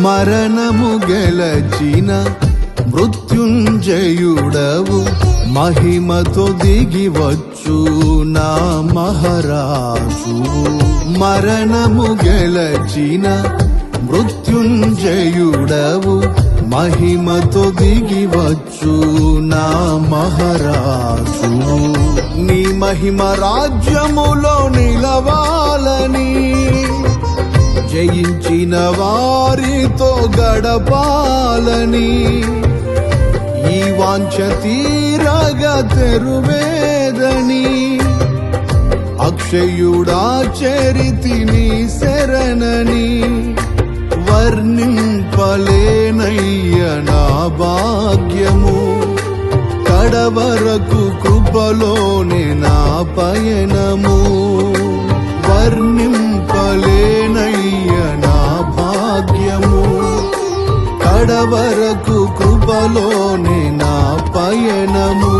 మరణము గెలచిన మృత్యుంజయుడవు మహిమతో దిగివచ్చు నా మహారాజు. మరణము గెలచిన మృత్యుంజయుడవు మహిమతో దిగివచ్చు నా మహారాజు. నీ మహిమ రాజ్యములో నిలవాలని జయించిన వారితో గడపాలని ఈ వాంఛ తీరగా తెరువేదని అక్షయుడా చరితిని శరణని వర్ణింపలేనయ్య నా భాగ్యము. కడవరకు కృపలోనే నా పయనము వర్ణింపలేనయ్య నా భాగ్యము. కడవరకు కృపలోనే నా పయనము.